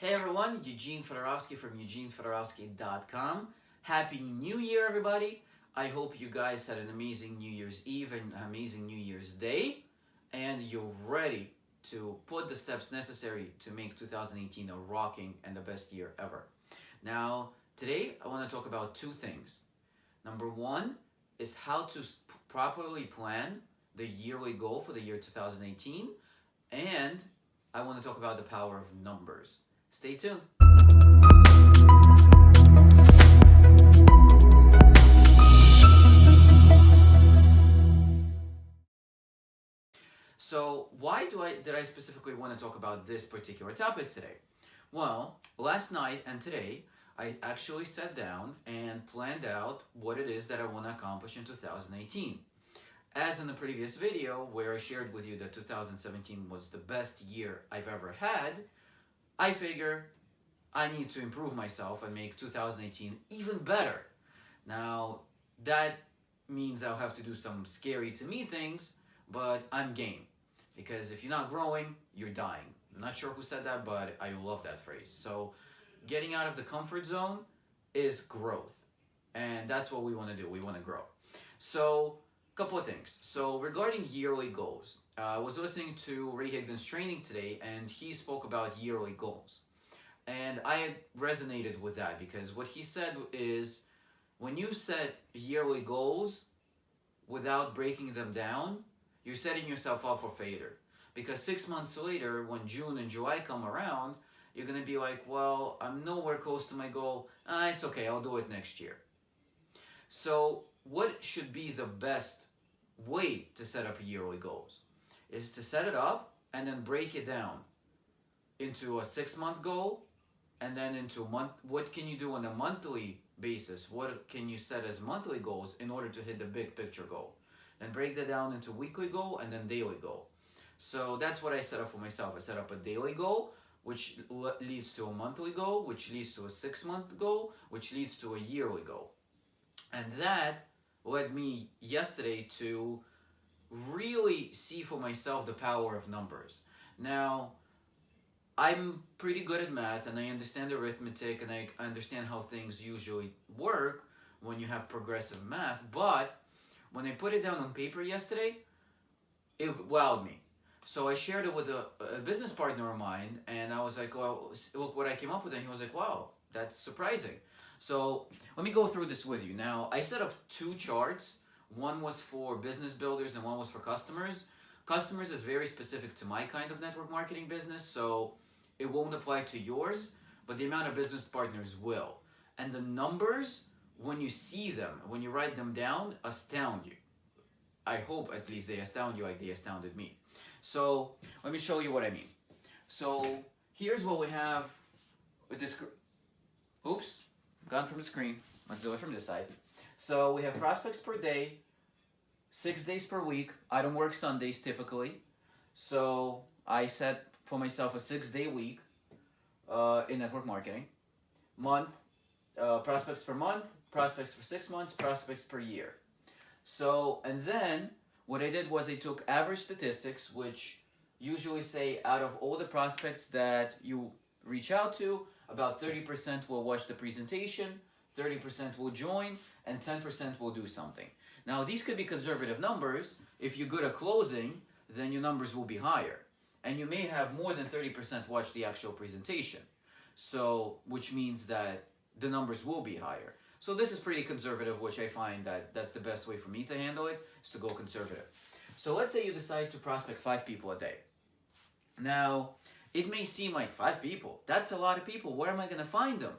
Hey everyone, Eugene Fedorovsky from eugenefedorovsky.com. Happy New Year, everybody. I hope you guys had an amazing New Year's Eve and amazing New Year's Day, and you're ready to put the steps necessary to make 2018 a rocking and the best year ever. Now, today I want to talk about two things. Number one is how to properly plan the yearly goal for the year 2018, and I want to talk about the power of numbers. Stay tuned. So why did I specifically want to talk about this particular topic today? Well, last night and today, I actually sat down and planned out what it is that I want to accomplish in 2018. As in the previous video, where I shared with you that 2017 was the best year I've ever had, I figure I need to improve myself and make 2018 even better. Now, that means I'll have to do some scary to me things, but I'm game. Because if you're not growing, you're dying. I'm not sure who said that, but I love that phrase. So, getting out of the comfort zone is growth. And that's what we want to do. We want to grow. So, a couple of things. So, regarding yearly goals, I was listening to Ray Higdon's training today, and he spoke about yearly goals. And I resonated with that because what he said is when you set yearly goals without breaking them down, you're setting yourself up for failure. Because 6 months later, when June and July come around, you're going to be like, well, I'm nowhere close to my goal. It's okay, I'll do it next year. So what should be the best way to set up yearly goals is to set it up and then break it down into a 6-month goal and then into what can you do on a monthly basis? What can you set as monthly goals in order to hit the big picture goal? And break that down into weekly goal and then daily goal. So that's what I set up for myself. I set up a daily goal, which leads to a monthly goal, which leads to a 6-month goal, which leads to a yearly goal. And that led me yesterday to really see for myself the power of numbers. Now, I'm pretty good at math and I understand arithmetic and I understand how things usually work when you have progressive math, but when I put it down on paper yesterday, it wowed me. So I shared it with a business partner of mine and I was like, well, look what I came up with, and he was like, wow, that's surprising. So let me go through this with you. Now, I set up 2 charts. One was for business builders and one was for customers. Customers is very specific to my kind of network marketing business, so it won't apply to yours, but the amount of business partners will. And the numbers, when you see them, when you write them down, astound you. I hope at least they astound you like they astounded me. So let me show you what I mean. So here's what we have with this. Oops, gone from the screen. Let's do it from this side. So we have prospects per day, 6 days per week. I don't work Sundays typically. So I set for myself a 6-day week in network marketing. Month, prospects per month, prospects for 6 months, prospects per year. So, and then what I did was I took average statistics, which usually say out of all the prospects that you reach out to, about 30% will watch the presentation, 30% will join, and 10% will do something. Now, these could be conservative numbers. If you're good at closing, then your numbers will be higher. And you may have more than 30% watch the actual presentation. So, which means that the numbers will be higher. So this is pretty conservative, which I find that that's the best way for me to handle it, is to go conservative. So let's say you decide to prospect 5 people a day. Now, it may seem like 5 people. That's a lot of people. Where am I going to find them?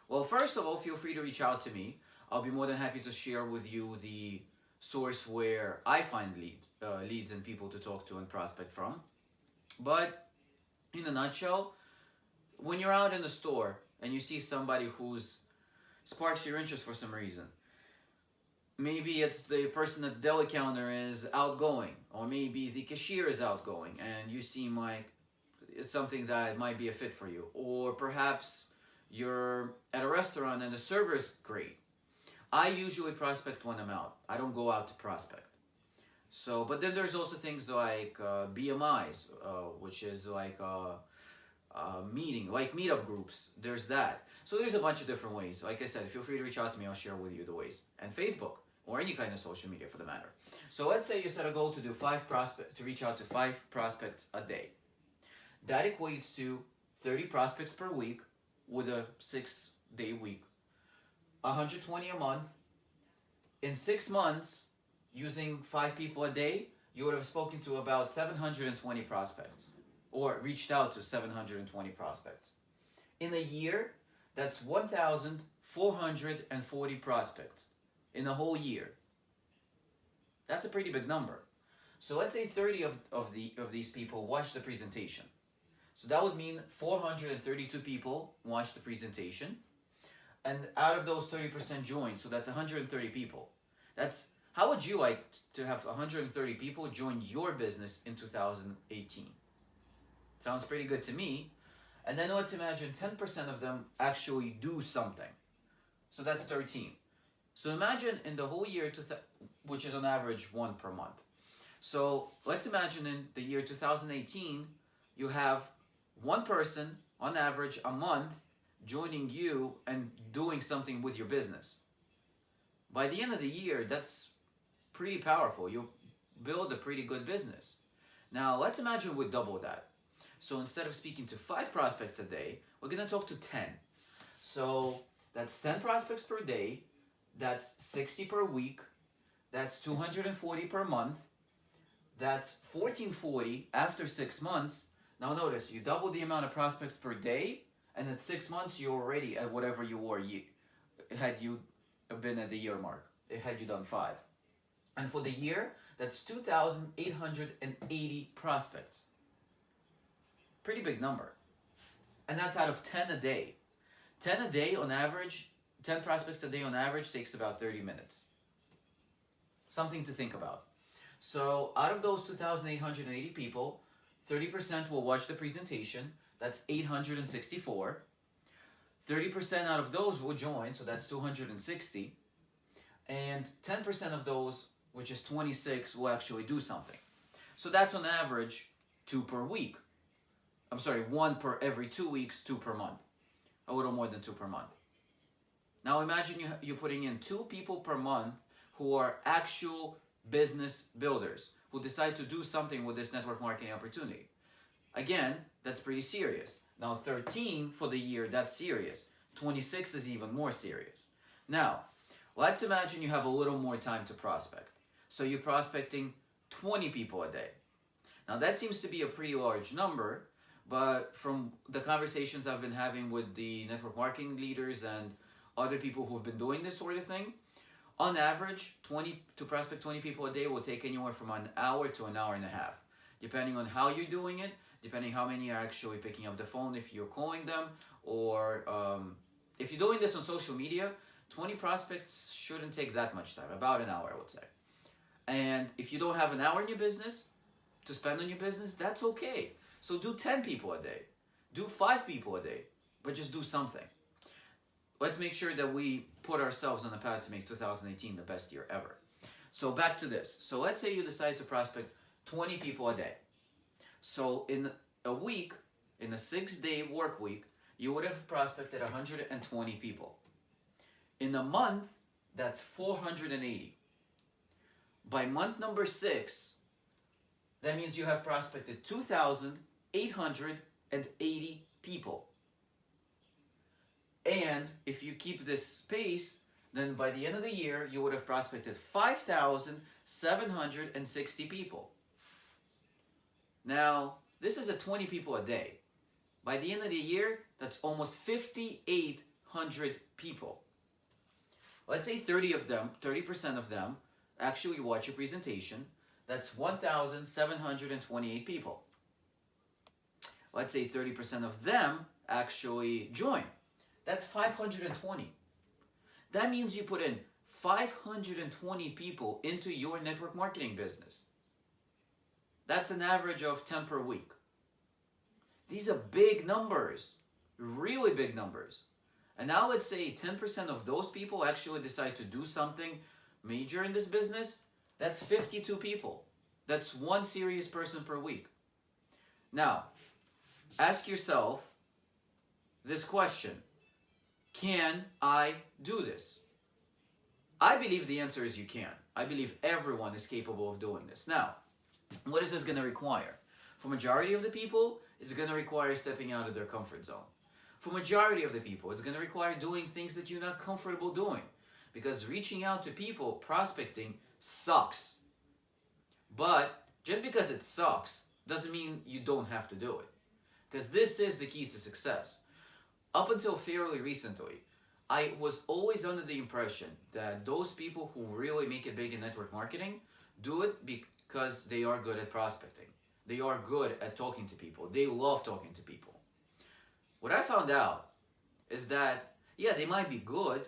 Well, first of all, feel free to reach out to me. I'll be more than happy to share with you the source where I find leads and people to talk to and prospect from. But in a nutshell, when you're out in the store and you see somebody who's sparks your interest for some reason, maybe it's the person at the deli counter is outgoing, or maybe the cashier is outgoing and you seem like it's something that might be a fit for you, or perhaps you're at a restaurant and the server is great. I usually prospect when I'm out. I don't go out to prospect. So, but then there's also things like BMIs, which is like meeting, like meetup groups. There's that. So there's a bunch of different ways. Like I said, feel free to reach out to me. I'll share with you the ways. And Facebook, or any kind of social media for the matter. So let's say you set a goal to do to reach out to 5 prospects a day. That equates to 30 prospects per week with a 6-day week. 120 a month. In 6 months, using 5 people a day, you would have spoken to about 720 prospects, or reached out to 720 prospects. In a year, that's 1,440 prospects in a whole year. That's a pretty big number. So let's say 30 of these people watched the presentation. So that would mean 432 people watched the presentation, and out of those 30% joined, so that's 130 people. How would you like to have 130 people join your business in 2018? Sounds pretty good to me. And then let's imagine 10% of them actually do something. So that's 13. So imagine in the whole year, which is on average 1 per month. So let's imagine in the year 2018, you have 1 person on average a month joining you and doing something with your business. By the end of the year, that's pretty powerful. You'll build a pretty good business. Now, let's imagine we double that. So instead of speaking to 5 prospects a day, we're going to talk to 10. So that's 10 prospects per day. That's 60 per week. That's 240 per month. That's 1440 after 6 months. Now notice, you double the amount of prospects per day, and at 6 months, you're already at whatever you were had you been at the year mark, had you done 5. And for the year, that's 2,880 prospects. Pretty big number. And that's out of 10 a day. 10 a day on average, 10 prospects a day on average takes about 30 minutes. Something to think about. So out of those 2,880 people, 30% will watch the presentation. That's 864. 30% out of those will join, so that's 260. And 10% of those, which is 26, will actually do something. So that's on average 2 per week. I'm sorry, 1 per every 2 weeks, 2 per month. A little more than 2 per month. Now imagine you're putting in 2 people per month who are actual business builders, who decide to do something with this network marketing opportunity. Again, that's pretty serious. Now 13 for the year, that's serious. 26 is even more serious. Now, let's imagine you have a little more time to prospect. So you're prospecting 20 people a day. Now that seems to be a pretty large number, but from the conversations I've been having with the network marketing leaders and other people who've been doing this sort of thing, on average, to prospect 20 people a day will take anywhere from an hour to an hour and a half, depending on how you're doing it, depending how many are actually picking up the phone if you're calling them, or if you're doing this on social media, 20 prospects shouldn't take that much time, about an hour I would say. And if you don't have an hour in your business to spend on your business, that's okay. So do 10 people a day, do 5 people a day, but just do something. Let's make sure that we put ourselves on the path to make 2018 the best year ever. So back to this. So let's say you decide to prospect 20 people a day. So in a week, in a 6-day work week, you would have prospected 120 people. In a month, that's 480. By month number 6, that means you have prospected 2,880 people. And if you keep this pace, then by the end of the year, you would have prospected 5,760 people. Now, this is 20 people a day. By the end of the year, that's almost 5,800 people. Let's say 30% of them actually watch your presentation. That's 1,728 people. Let's say 30% of them actually join. That's 520. That means you put in 520 people into your network marketing business. That's an average of 10 per week. These are big numbers, really big numbers. And now let's say 10% of those people actually decide to do something major in this business. That's 52 people. That's 1 serious person per week. Now, ask yourself, this question: can I do this? I believe the answer is you can. I believe everyone is capable of doing this. Now, what is this going to require? For majority of the people, it's going to require stepping out of their comfort zone. For majority of the people, it's going to require doing things that you're not comfortable doing. Because reaching out to people, prospecting, sucks. But just because it sucks doesn't mean you don't have to do it. Because this is the key to success. Up until fairly recently, I was always under the impression that those people who really make it big in network marketing do it because they are good at prospecting. They are good at talking to people. They love talking to people. What I found out is that, yeah, they might be good,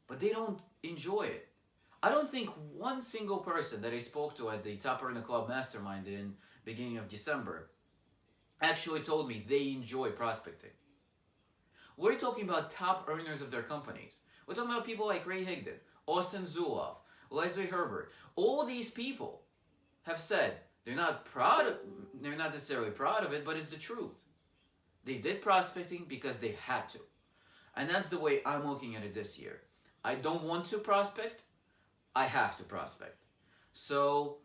but they don't enjoy it. I don't think one single person that I spoke to at the Top Earner Club Mastermind in beginning of December actually told me they enjoy prospecting. We're talking about top earners of their companies. We're talking about people like Ray Higdon, Austin Zuloff, Leslie Herbert. All these people have said they're not necessarily proud of it, but it's the truth. They did prospecting because they had to. And that's the way I'm looking at it this year. I don't want to prospect, I have to prospect. So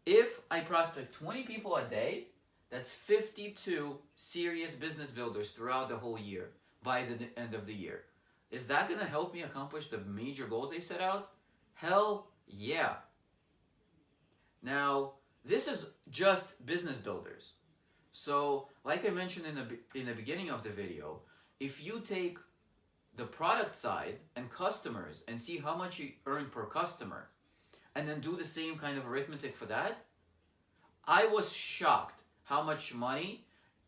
if I prospect 20 people a day, that's 52 serious business builders throughout the whole year by the end of the year. Is that going to help me accomplish the major goals I set out? Hell yeah. Now, this is just business builders. So, like I mentioned in the beginning of the video, if you take the product side and customers and see how much you earn per customer, and then do the same kind of arithmetic for that, I was shocked how much money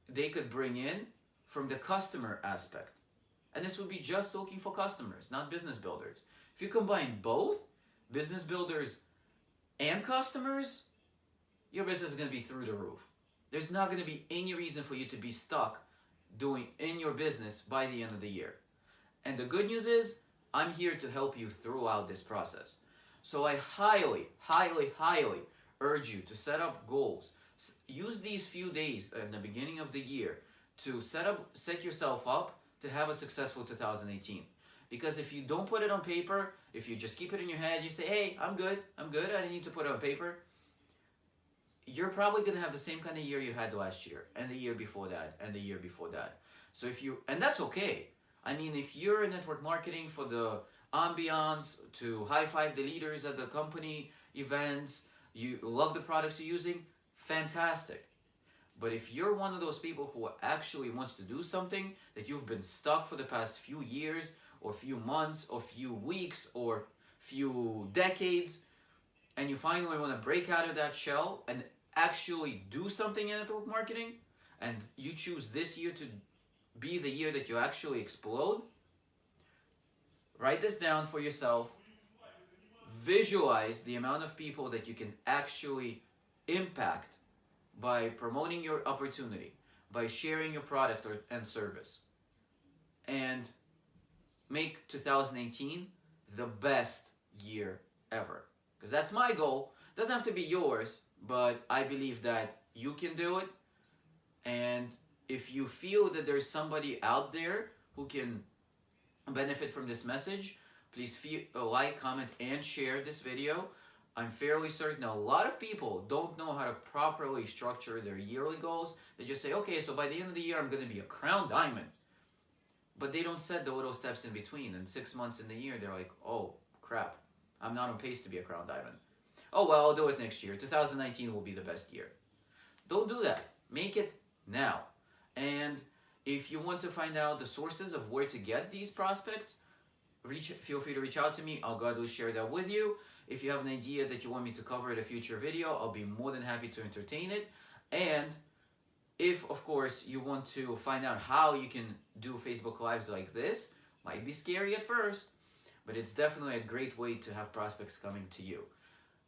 they could bring in from the customer aspect. And this would be just looking for customers, not business builders. If you combine both, business builders and customers, your business is going to be through the roof. There's not going to be any reason for you to be stuck doing in your business by the end of the year. And the good news is, I'm here to help you throughout this process. So I highly, highly, highly urge you to set up goals. Use these few days in the beginning of the year to set yourself up to have a successful 2018. Because if you don't put it on paper, if you just keep it in your head, you say, hey, I'm good, I don't need to put it on paper, you're probably going to have the same kind of year you had last year, and the year before that, and the year before that. So and that's okay. I mean, if you're in network marketing for the ambiance, to high-five the leaders at the company events, you love the products you're using, fantastic. But if you're one of those people who actually wants to do something that you've been stuck for the past few years, or few months, or few weeks, or few decades, and you finally want to break out of that shell and actually do something in network marketing, and you choose this year to be the year that you actually explode, write this down for yourself. Visualize the amount of people that you can actually impact by promoting your opportunity, by sharing your product and service, and make 2018 the best year ever. Because that's my goal. It doesn't have to be yours, but I believe that you can do it. And if you feel that there's somebody out there who can benefit from this message, please like, comment, and share this video. I'm fairly certain a lot of people don't know how to properly structure their yearly goals. They just say, okay, so by the end of the year, I'm going to be a crown diamond. But they don't set the little steps in between. And 6 months in the year, they're like, oh, crap, I'm not on pace to be a crown diamond. Oh, well, I'll do it next year. 2019 will be the best year. Don't do that. Make it now. And if you want to find out the sources of where to get these prospects, feel free to reach out to me. I'll gladly share that with you. If you have an idea that you want me to cover in a future video, I'll be more than happy to entertain it. And if, of course, you want to find out how you can do Facebook Lives like this, might be scary at first, but it's definitely a great way to have prospects coming to you.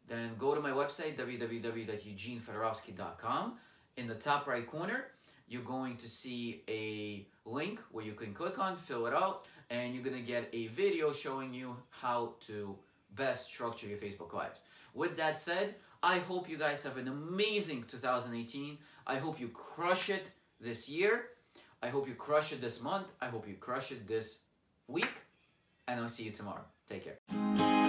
Then go to my website, www.eugenefedorovsky.com. In the top right corner, you're going to see a link where you can click on, fill it out, and you're going to get a video showing you how to best structure your Facebook Lives. With that said, I hope you guys have an amazing 2018. I hope you crush it this year. I hope you crush it this month. I hope you crush it this week. And I'll see you tomorrow. Take care.